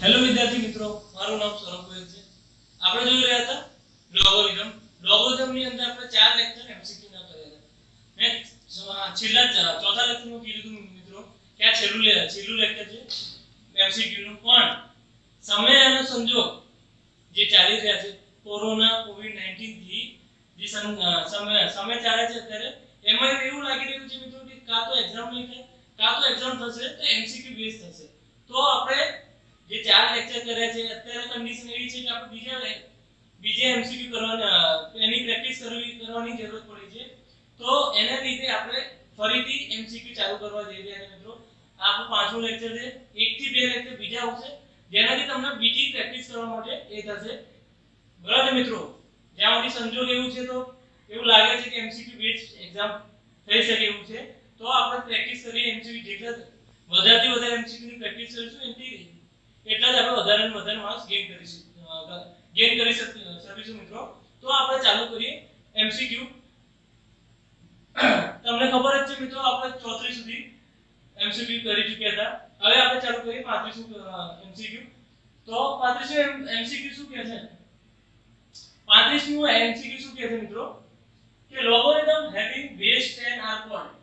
Hello વિદ્યાર્થી મિત્રો, મારું નામ સૌરભ ગોયલ છે. આપણે જોઈ રહ્યા હતા લોગોરિધમ. લોગોરિધમની અંદર આપણે 4 લેક્ચર એમસીક્યુ ના કર્યા હતા. મેં છેલ્લા ચોથા લેક્ચરમાં કીધું હતું મિત્રો કે આ છેલ્લું લેક્ચર છે એમસીક્યુ નું. પણ સમય અને સંજોગ જે ચાલી રહ્યા છે કોરોના કોવિડ-19 થી જે સમય ચાલે છે અત્યારે, એમાં એવું લાગી રહ્યું છે મિત્રો કે કાં તો એક્ઝામ નહીં થાય, કાં તો એક્ઝામ થશે તો એમસીક્યુ બેઝ થશે. તો આપણે જે 4 લેક્ચર કર્યા છે અત્યારે કન્ડિશન એવી છે કે આપણે બીજા એમસીક્યુ કરવાના એની પ્રેક્ટિસ કરવાની જરૂર પડી છે. તો એના લીધે આપણે ફરીથી એમસીક્યુ ચાલુ કરવા જઈ રહ્યા છીએ મિત્રો. આપણું પાંચમું લેક્ચર છે. 1 થી 2 લેક્ચર બીજા આવશે જેનાથી તમને બીજી પ્રેક્ટિસ કરવા માટે એ થશે. બરાબર મિત્રો, જ્યાં સુધી સંજોગ એવું છે તો એવું લાગે છે કે એમસીક્યુ બેઝ એક્ઝામ થઈ શકે એવું છે. તો આપણે પ્રેક્ટિસ કરીએ એમસીક્યુ જેટલા વધારેથી વધારે એમસીક્યુ ની પ્રેક્ટિસ કરીશું એટલા જ આપણે વધારે ને વધારે માર્ક્સ ગેઇન કરી શકીશું મિત્રો. તો આપણે ચાલુ કરીએ એમસીક્યુ. તમને ખબર જ છે મિત્રો આપણે 34 સુધી એમસીક્યુ કરી ચૂક્યા હતા. હવે આપણે ચાલુ કરીએ 35મું એમસીક્યુ. તો 35મું એમસીક્યુ શું કહે છે? 35મું એમસીક્યુ શું કહે છે મિત્રો કે લોગોરિધમ હેવિંગ બેઝ 10 આર કોલ્ડ.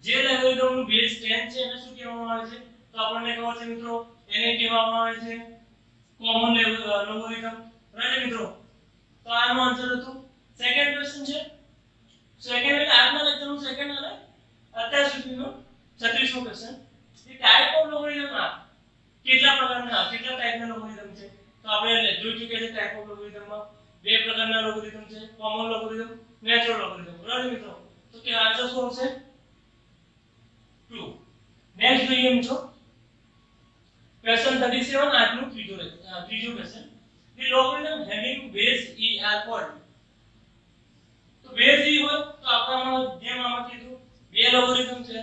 જે લોગોરિધમનું બેઝ 10 છે એને શું કહેવામાં આવે છે? તો આપણને ખબર છે મિત્રો એને કહેવામાં આવે છે કોમન લોગોરિધમ. રાઈટ મિત્રો? તો આનો આન્સર હતો. સેકન્ડ ક્વેશ્ચન છે, સેકન્ડ એટલે આજના લેક્ચરનું સેકન્ડ અને અત્યાર સુધીનો 36મો ક્વેશ્ચન. એ ટાઈપ ઓફ લોગોરિધમ કેટલા ટાઈપના લોગોરિધમ છે? તો આપણે જોઈ ચૂક્યા છે ટાઈપ ઓફ લોગોરિધમમાં બે પ્રકારના લોગોરિધમ છે, કોમન લોગોરિધમ, નેચરલ લોગોરિધમ. રાઈટ મિત્રો? તો કે આન્સર શું આવશે? 2. નેક્સ્ટ જોઈએ મિત્રો ક્વેશ્ચન 37, આજનું ત્રીજો question. The logarithm having base e are called. તો બેઝ e હોય તો આપણામાં જેમ આમાં કીધું બે લોગોરિધમ છે,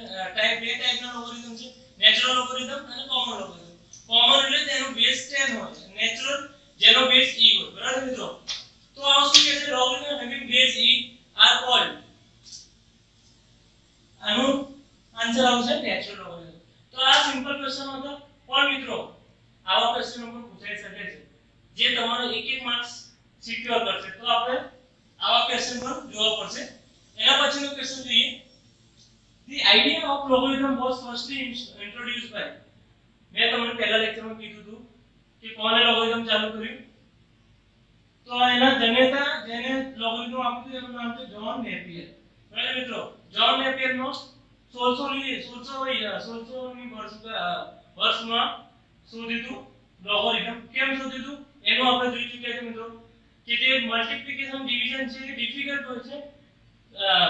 બે ટાઈપના લોગોરિધમ છે, નેચરલ લોગોરિધમ અને કોમન લોગોરિધમ. કોમન એટલે તેનો બેઝ 10 હોય, નેચરલ જેનો બેઝ e હોય. બરાબર મિત્રો? તો આ શું કહે છે? લોગોરિધમ having base e are called. આનો આન્સર આવશે નેચરલ લોગોરિધમ. તો આ સિમ્પલ ક્વેશ્ચન હતો. પણ મિત્રો આવા ક્વેશ્ચનો પણ પૂછાઈ શકે છે જે તમારો એક માર્ક્સ સિક્યોર કરશે. તો આપણે આવા ક્વેશ્ચન પર જોવા પડશે. એના પછીનો ક્વેશ્ચન જોઈએ. The idea of logarithm was firstly introduced by. મેં તમને પહેલા લેક્ચરમાં કીધું હતું કે કોણે લોગરિધમ ચાલુ કર્યું? તો એના જનેતા જેને લોગરિધમ આપ્યું એનું નામ છે જ્હોન નેપિયર. બરાબર મિત્રો? જ્હોન નેપિયર નો 1600ની વર્ષમાં શોધીતું લોગરિધમ. કેમ શોધીતું એનું આપણે જોઈ ચૂક્યા છે મિત્રો કે જે મલ્ટીપ્લિકેશન ડિવિઝન છે એ ડિફિકલ્ટ હોય છે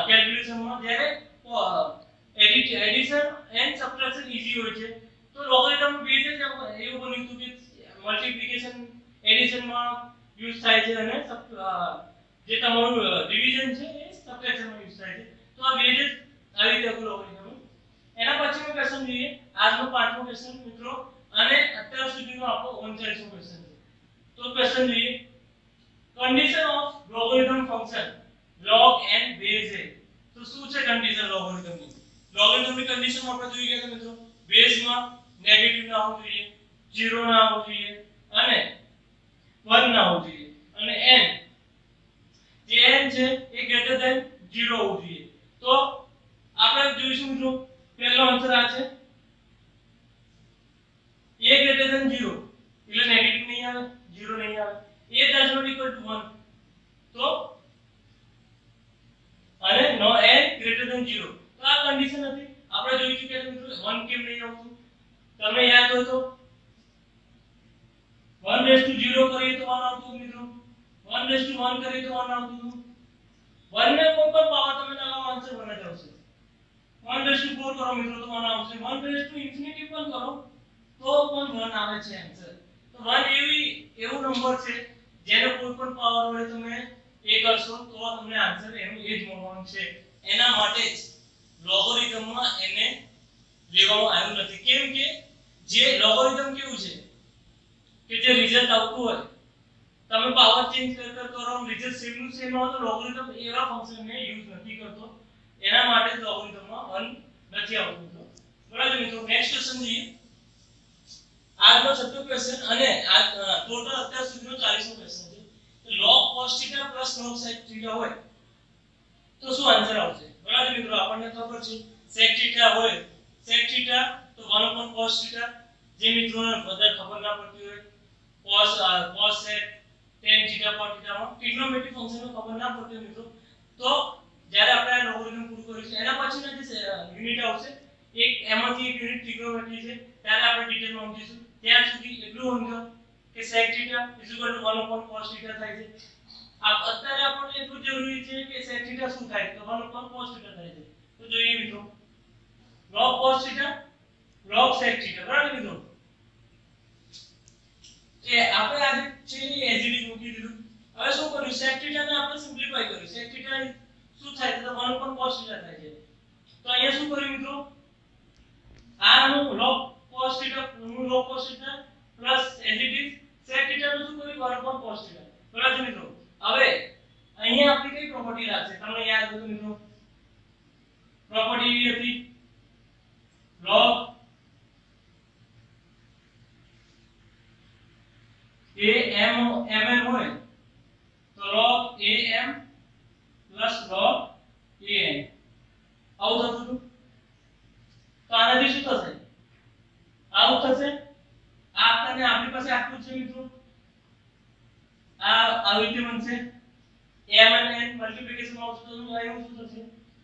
કેલ્ક્યુલેશનમાં, જ્યારે એડિશન એન્ડ સબટ્રેક્શન ઈઝી હોય છે. તો લોગરિધમ બેઝ જ એવું બન્યું હતું કે મલ્ટીપ્લિકેશન એડિશનમાં યુઝ થાય છે અને જે તમારું ડિવિઝન છે એ સબટ્રેક્શનમાં યુઝ થાય છે. તો આ બેઝ જ આવી રીતે લોગરિધમ. એના પછીનો ક્વેશ્ચન જોઈએ, આજનો પાંચમો ક્વેશ્ચન મિત્રો અને અત્યાર સુધીનો આપણો 39મો ક્વેશ્ચન છે. તો ક્વેશ્ચન જોઈએ, condition of logarithm function log n base a. તો શું છે કન્ડિશન લોગરિધમ ની? લોગરિધમ ની કન્ડિશન આપણે જોઈ ગયા મિત્રો, બેઝ માં નેગેટિવ ના હોવું જોઈએ, 0 ના હોવું જોઈએ અને 1 ના હોવું જોઈએ, અને n જે n છે એ ગ્રેટર ધેન 0 હોવું જોઈએ. તો આપણે જોઈશું મિત્રો પહેલો આન્સર આ છે, a greater than 0 એટલે નેગેટિવ નહીં આવે, 0 નહીં આવે. a does not equal to 1 તો અને નો n greater than 0. તો આ કન્ડિશન હતી. આપણે જોઈ ચૂક્યા છે મિત્રો 1 કેમ નહીં આવતું? તમને યાદ હોય તો 1 raised to 0 કરીએ તો 1 આવતું મિત્રો, 1 raised to 1 કરીએ તો 1 આવતું. 1 ને કોઈ પણ પાવર તમે લગાવો આન્સર 1 જ આવશે. 1 raised to 4 કરો મિત્રો તો 1 આવશે. 1 raised to infinity પણ કરો તો પણ 1 આવે છે આન્સર. તો 1 એવું નંબર છે જેનો કોઈ પણ પાવર હોય તમે એ કરશો તો તમને આન્સર એનું એ જ મળવાનું છે. એના માટે જ લોગરિધમમાં એને લેવામાં આવ્યું નથી. કેમ કે જે લોગરિધમ કેવું છે કે જે રિઝલ્ટ આવતું હોય તમે પાવર ચેન્જ કરો રિઝલ્ટ સેમ નું સેમ આવે તો લોગરિધમ એવા ફંક્શનને યુઝ નથી કરતો. એના માટે જ લોગરિધમમાં 1 નથી આવતું. બરાબર મિત્રો? નેક્સ્ટ ક્વેશ્ચન જોઈએ. આજનો છઠ્ઠો ક્વેશ્ચન અને આ ટોટલ અત્યાર સુધીનો 40મો ક્વેશ્ચન છે કે log cos θ log sec θ હોય તો શું આન્સર આવશે? બરાબર મિત્રો, આપણને ખબર છે sec θ હોય sec θ તો 1 cos θ, જે મિત્રોને વધારે ખબર ના પડતી હોય cos sec tan θ cot θ માં ટ્રિગ્નોમેટ્રિક ફંક્શનનો ખબર ના પડતી હોય મિત્રો, તો જ્યારે આપણે આ લોગરિધમ પૂરું કરીશું એના પછીના જે યુનિટ આવશે એક એમાંથી એક યુનિટ ટ્રિગ્નોમેટ્રી છે ત્યારે આપણે ડિટેલમાં સમજીશું. ત્યાં સુધી એટલું સમજો કે sec θ 1 cos θ થાય છે. અત્યારે આપણને એટલું જરૂરી છે કે sec θ શું થાય તો 1 cos θ થાય છે. તો જોઈએ મિત્રો, log cos θ log sec θ, બરાબર મિત્રો. એ આપણે આજે છે એઝિલી મૂકી દીધું. હવે શું કર્યું, sec θ ને આપણે સિમ્પ્લિફાય કર્યું. sec θ શું થાય તો 1 cos θ થાય છે. તો અહીંયા શું કર્યું મિત્રો, આનું log cos θ નું log cos θ plus as it is sec θ નું શું કર્યું 1 cos θ, બરાબર મિત્રો. હવે અહીંયા આપણી કઈ પ્રોપર્ટી લાગશે તમને યાદ હોય તો મિત્રો, પ્રોપર્ટી એવી હતી log am mn હોય તો log am plus log an આવું થતું હતું. તો આનાથી શું થશે, આવું થશે. આ આપણને આપણી પાસે આટલું છે મિત્રો, આ આવી રીતે બનશે m અને n મલ્ટીપ્લિકેશન આવશે તો એવું શું થશે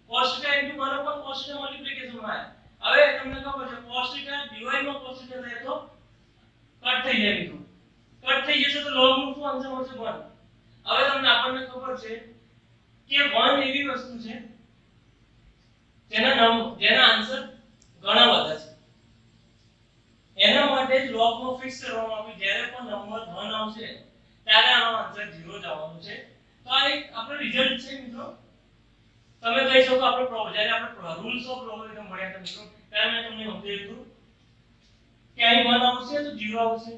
cos θ * 1 cos θ મલ્ટીપ્લિકેશન માં. હવે તમને ખબર છે cos θ ડિવાઇડ માં cos θ થાય તો કટ થઈ જાય મિત્રો, કટ થઈ જશે તો log નું શું આન્સર મળશે 1. હવે તમને આપણને ખબર છે કે 1 એવી વસ્તુ છે જેના આન્સર ઘણા બધા છે. એના માટે જ log નો ફિક્સ કરવામાં આવ્યું. જ્યારે પણ નંબર 1 આવશે ત્યારે આનો આન્સર 0 જ આવવાનો છે. તો આ એક આપણો રિઝલ્ટ છે મિત્રો. તમે કહી શકો આપણે જ્યારે આપણે રૂલ્સ ઓફ લોગરિધમ ભણ્યા હતા મિત્રો ત્યારે મેં તમને સમજાવ્યું હતું કે અહીં 1 આવશે તો 0 આવશે.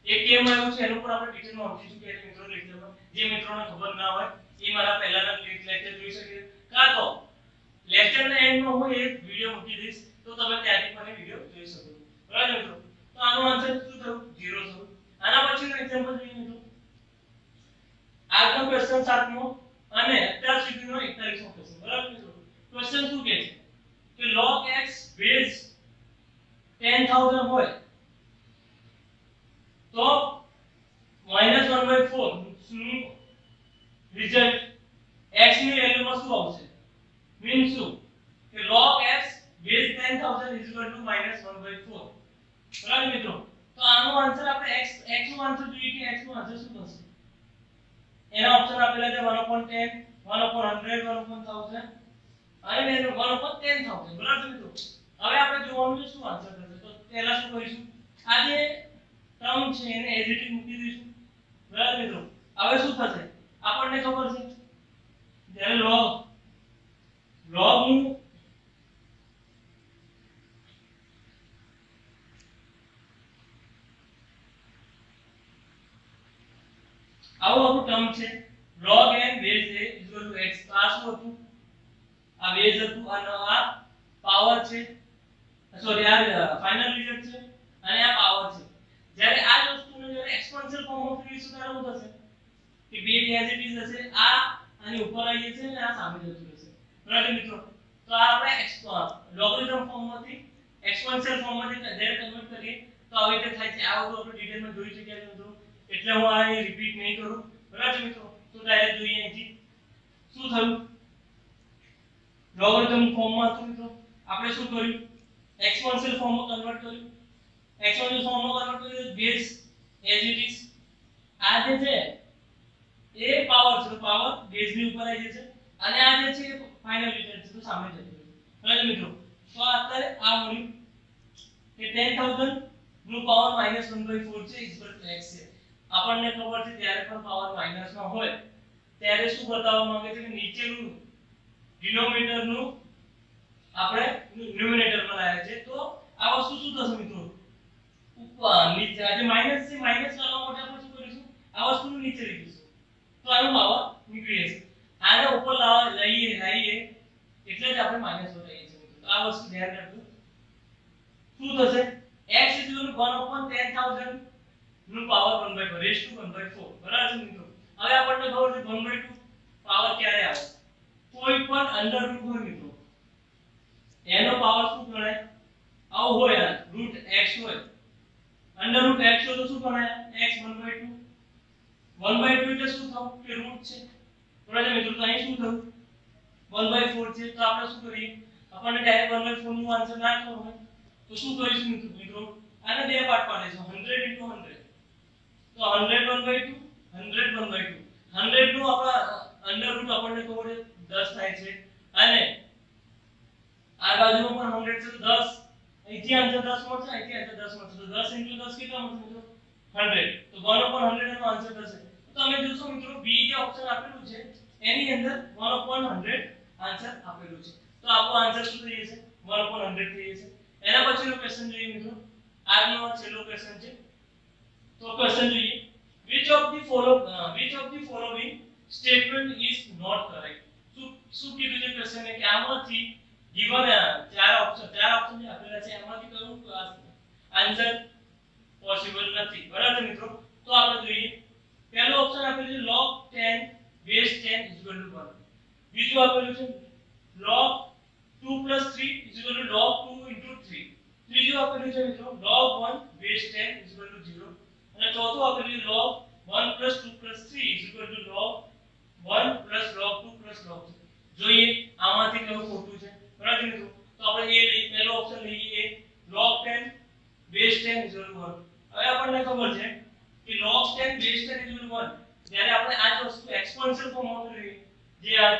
એ કેમ આવ્યું છે એનું પણ આપણે ડિટેલમાં સમજીશું કે મિત્રો લેક્ચરમાં. જે મિત્રોને ખબર ના હોય એ મારા પહેલાના લેક્ચર જોઈ શકે, કાં તો લેક્ચરના એન્ડમાં હું એક વિડિયો મૂકી દઈશ તો તમે ત્યાંથી પણ વિડિયો જોઈ શકો. બરાબર મિત્રો, તો આનો આન્સર શું થયું 0 થયું. આના પછીનો એક્ઝામ્પલ જોઈએ મિત્રો, આગળનો ક્વેશ્ચન 7મો અને અત્યાર સુધીનો 41મો ક્વેશ્ચન. બરાબર મિત્રો, ક્વેશ્ચન શું કહે છે કે log x બેઝ 10000 હોય તો -1/4 નું રિઝલ્ટ x ની વેલ્યુમાં શું આવશે. મીન્સ શું કે log x બેઝ 10000 -1/4. બરાબર મિત્રો, તો આનો આન્સર આપણે x નો આન્સર જોઈએ કે x નો આન્સર શું થશે. એના ઓપ્શન આપેલા છે 1/10 1/100 1/1000 અને 1/10000. બરાબર મિત્રો, હવે આપણે જોવાનું છે શું આન્સર થશે. તો પહેલા શું કરીશું, આ જે ટર્મ છે એને એઝ ઇટ ઇઝ મૂકી દઈશું. બરાબર મિત્રો, હવે શું થશે આપણને ખબર છે જ્યારે log નું આવું આપણું ટર્મ છે log n base a x. આ શું હતું, આ બેઝ હતું અને આ પાવર છે, સોરી આ ફાઇનલ રિઝલ્ટ છે અને આ પાવર છે. જ્યારે આ વસ્તુને જ્યારે એક્સપોનેન્શિયલ ફોર્મમાં ફેરવીશું ત્યારે શું થશે કે બે એઝ ઇટ ઇઝ હશે. આ આની ઉપર આવી જશે અને આ સામે જતું રહેશે. બરાબર મિત્રો, તો આ આપણે લોગરિધમ ફોર્મમાંથી એક્સપોનેન્શિયલ ફોર્મમાંથી જ્યારે કન્વર્ટ કરીએ તો આવી રીતે થાય છે. આ બધું આપણે ડિટેલમાં જોઈ ચૂક્યા છે મિત્રો, એટલે હું આ રિપીટ નહીં કરું. બરાબર મિત્રો, તો ડાયરેક્ટ જોઈએ અહીંથી શું થયું. લોગરિધમ ફોર્મમાં હતું મિત્રો, આપણે શું કર્યું એક્સપોનેન્શિયલ ફોર્મમાં કન્વર્ટ કર્યું. એક્સપોનેન્શિયલ ફોર્મમાં કન્વર્ટ કર્યું બેઝ એઝ ઇટ ઇઝ. આ જે છે એ પાવર છે, પાવર બેઝ ની ઉપર આવી જશે અને આ જે છે ફાઇનલ રિઝલ્ટ છે તો સામે જશે. બરાબર મિત્રો, તો અત્યારે આ મળ્યું કે 10000 નું પાવર -1/4 છે x છે. આપણને ખબર છે જ્યારે પણ પાવર માઈનસમાં હોય ત્યારે શું બતાવવા માંગે છે કે નીચેનું ડિનોમિનેટર નું આપણે ન્યુમિનેટરમાં લાવ્યા છે. તો આ વસ્તુ શું થશે મિત્રો, ઉપર નીચે આ જે માઈનસ છે માઈનસ કરવા માટે આપણે શું કરીશું આ વસ્તુનું નીચે લઈશું તો આનો પાવર નીકળી જશે. આને ઉપર લઈએ એટલે જ આપણે માઈનસ લઈએ છીએ. તો આ વસ્તુ ધ્યાન રાખજો. શું થશે x = 1/10,000 નું પાવર 1/4 રેઝ ટુ 1/4 બરાબર છે મિત્રો. હવે આપણને ખબર છે 1/2 પાવર ક્યારે આવે, કોઈ પણ અંડરરૂટ હોય મિત્રો એનો પાવર શું ગણાય, આવું હોય યાર રૂટ x હોય, અંડરરૂટ x હોય તો શું ગણાય x 1/2. 1/2 એટલે શું થયું કે રૂટ છે બરાબર મિત્રો. તો અહીં શું થયું 1/4 છે. તો આપણે શું કરીએ, આપણને ડાયરેક્ટ 1/4 નું આન્સર ના ખબર હોય તો શું કરીશું મિત્રો, આને બે પાર્ટ પાડીશું 100 * 100. તો 100 1/2 100 1/2 100 નું આપણા અંડરરૂટ આપણને ખબર છે 10 થાય છે, અને આ બાજુમાં પણ 100 છે તો 10, અહીંથી આન્સર 10 મળશે, અહીંથી આન્સર 10 મળશે. તો 10 * 10 કેટલા મળશે મિત્રો 100. તો 1/100 એનો આન્સર થશે. તો તમે જોશો મિત્રો બી જે ઓપ્શન આપેલું છે એની અંદર 1/100 આન્સર આપેલું છે. તો આપણો આન્સર શું થઈ જશે 1/100 થઈ જશે. એના પછીનો ક્વેશ્ચન જોઈએ મિત્રો, આજનો છેલ્લો ક્વેશ્ચન છે. તો ક્વેશ્ચન જોઈએ, which of the following statement is not correct. શું કીધું છે ક્વેશ્ચન કે આમાંથી given ચાર ઓપ્શન જે આપેલા છે એમાંથી કયું આન્સર પોસિબલ નથી બરાબર મિત્રો. તો આપણે જોઈએ, પહેલો ઓપ્શન આપેલું છે log 10 base 10 = 1. બીજું આપેલું છે log 2 + 3 = log 2 * 3. ત્રીજું આપેલું છે મિત્રો log 1 base 10 = 0. અને ચોથું આપેલું છે log 1 + 2 + 3 = log 1 + log 2 + log 3. જોઈએ આમાંથી કયું ખોટું છે બરાબર મિત્રો. તો આપણે એ પહેલો ઓપ્શન લઈએ, log 10 base 10 = 1. હવે આપણને ખબર છે કે log 10 base 10 = 1 જ્યારે આપણે આ વસ્તુ એક્સપોનેન્શિયલ ફોર્મમાં કરીએ જે આ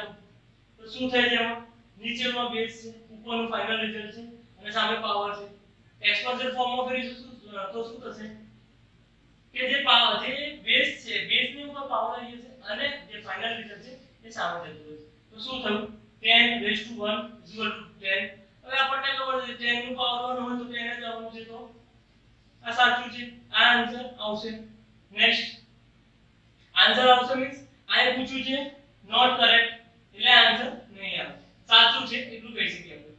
તો શું થાય છે, એમાં નીચેનો બેઝ છે, ઉપરનું ફાઇનલ રિઝલ્ટ છે અને સામે પાવર છે. એક્સપોનેન્શિયલ ફોર્મમાં કરીશું તો શું થશે કે જે પાવર જે બેઝ છે બેઝની ઉપર પાવર આવી જશે અને જે ફાઇનલ રિઝલ્ટ છે એ સામે જતું રહેશે. તો શું થયું 10⁻1 = 10. હવે આપણને ખબર છે 10 નું પાવર 1 હોય તો 10 જ આવવાનું છે. તો આ સાચું છે, આ આન્સર આવશે. નેક્સ્ટ આન્સર આવશે મીન્સ આ પૂછ્યું છે નોટ કરેક્ટ એટલે આન્સર નહીં આવે, સાચું છે એટલું કહી શકીએ આપણે.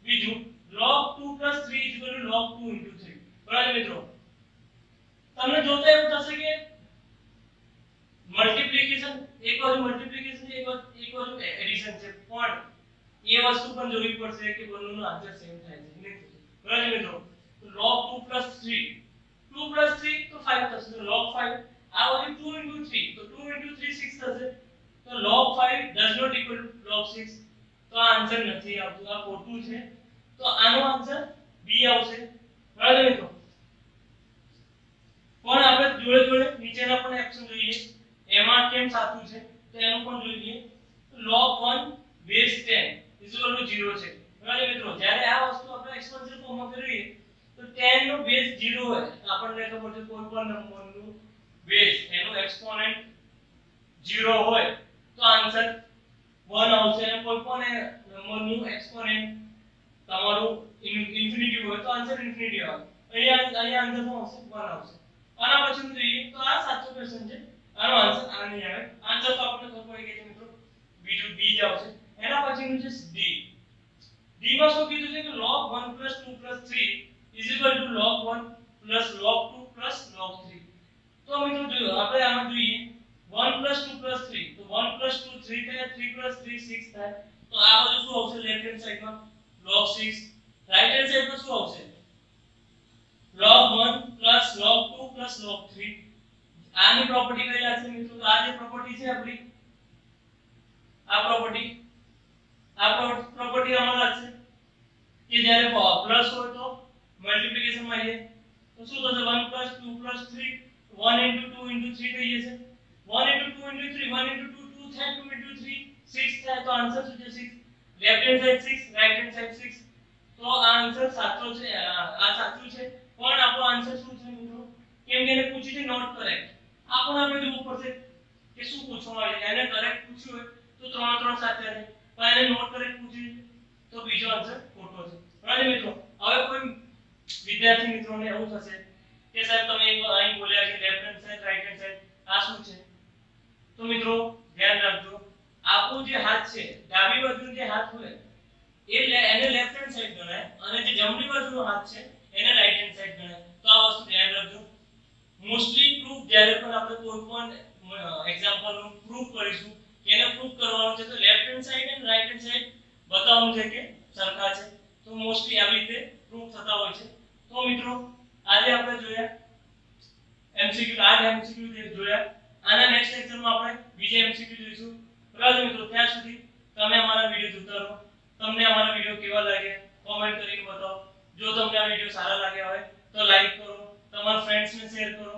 બીજું log 2 + 3 = log 2 * 3 બરાબર મિત્રો. તમને જોતા એવું થશે કે મલ્ટીપ્લિકેશન એક બાજુ મલ્ટીપ્લિકેશન છે, એક બાજુ એડિશન છે, પણ એ વસ્તુ પણ જોવી પડશે કે બંનેનો આન્સર સેમ થાય છે નહીં બરાબર મિત્રો. તો log 2 + 3 તો 5 થશે. તો log 5 આ બાજુ 2 * 3 તો 2 * 3 6 થશે. તો log 5 does not equal to log 6. તો આ આન્સર નથી આવતું, આ ખોટું છે. તો આનો આન્સર બી આવશે બરાબર મિત્રો. પણ આપણે જોડે નીચેના પણ ઓપ્શન જોઈએ એમાં કેમ સાચું છે તો એનું પણ જોઈએ. log 1 base 10 = 0 છે બરાબર મિત્રો. જ્યારે આ વસ્તુ આપણે એક્સપોનેન્શિયલ ફોર્મમાં કરીએ તો 10 નો બેઝ 0 હોય, આપણને ખબર છે કોઈ પણ નંબરનું બેઝ એનો એક્સપોનેન્ટ 0 હોય તો આન્સર 1 આવશે, અને કોઈ પણ નંબરનું એક્સપોનેન્ટ તમારું ઇન્ફિનિટી હોય તો આન્સર ઇન્ફિનિટી આવે. અહીંયા આન્સર શું આવશે 1 આવશે. આના પછી જોઈએ તો આ સાચો ક્વેશ્ચન છે, આનો આન્સર આ નહીં આવે. આન્સર તો આપણને ખબર પડી ગઈ છે મિત્રો, બીજું બી જ આવશે. એના પછીનું છે ડી. ડી માં શું કીધું છે કે log 1 + 2 + 3 = log 1 + log 2 + log 3. તો મિત્રો જો આપણે આમાં જોઈએ 1 + 2 + 3 તો 1 + 2 3 થાય, 3 + 3 6 થાય. તો આ બાજુ શું આવશે લેફ્ટ હેન્ડ સાઈડમાં log 6, રાઈટ હેન્ડ સાઈડમાં શું આવશે log 1 + log 2 + log 3. આની પ્રોપર્ટી કઈ લાગશે મિત્રો, તો આ જે પ્રોપર્ટી છે આપણી આ પ્રોપર્ટી આમાં લાગશે કે જ્યારે પ્લસ હોય તો મલ્ટીપ્લિકેશન માં આવે તો શું થશે 1 + 2 + 3 1 * 2 * 3 થઈ જશે. 1 * 2 * 3 1 * 2 2 થાય, 2 * 3 6 થાય. તો આન્સર શું છે 6. Left hand side 6 right hand side 6. તો આ આન્સર સાચો છે, આ સાચું છે. પણ આપણો આન્સર શું છે મિત્રો, કેમ કે એને પૂછ્યું છે નોટ કરેક્ટ. આપણે જોવું પડશે કે શું પૂછવામાં આવે છે. એને કરેક્ટ પૂછ્યું હોય તો 3 સાચા છે, પણ એને નોટ કરેક્ટ પૂછ્યું છે તો બીજો આન્સર ખોટો છે બરાબર મિત્રો. હવે કોઈ વિદ્યાર્થી મિત્રોને એવું થશે કે સાહેબ તમે અહીં બોલ્યા કે left hand side right hand side આ શું છે. તો મિત્રો ધ્યાન રાખજો, આપણો જે હાથ છે ડાબી બાજુનો જે હાથ હોય એને લેફ્ટ હેન્ડ સાઈડ ગણાય, અને જે જમણી બાજુનો હાથ છે એને રાઈટ હેન્ડ સાઈડ ગણાય. તો આ વસ્તુ ધ્યાન રાખજો. મોસ્ટલી પ્રૂફ જ્યારે પણ આપણે કોઈ પણ એક્ઝામ્પલ નું પ્રૂફ કરીશું કે એને પ્રૂફ કરવાનું છે તો લેફ્ટ હેન્ડ સાઈડ અને રાઈટ હેન્ડ સાઈડ બતાવવાનું છે કે સરખા છે. તો મોસ્ટલી આવી રીતે પ્રૂફ થતા હોય છે. તો મિત્રો આજે આપણે જોયા એમસીક્યુ, આ એમસીક્યુ જોયા. આના નેક્સ્ટ લેક્ચરમાં આપણે બીજા એમસીક્યુ જોઈશું. બરાબર મિત્રો, ત્યાં સુધી તમે અમારા વિડિયો જોતા રહો. તમને અમારા વિડિયો કેવા લાગ્યા કોમેન્ટ કરીને બતાવો. જો તમને આ વિડિયો સારા લાગ્યા હોય તો લાઈક કરો, તમારા ફ્રેન્ડ્સને શેર કરો.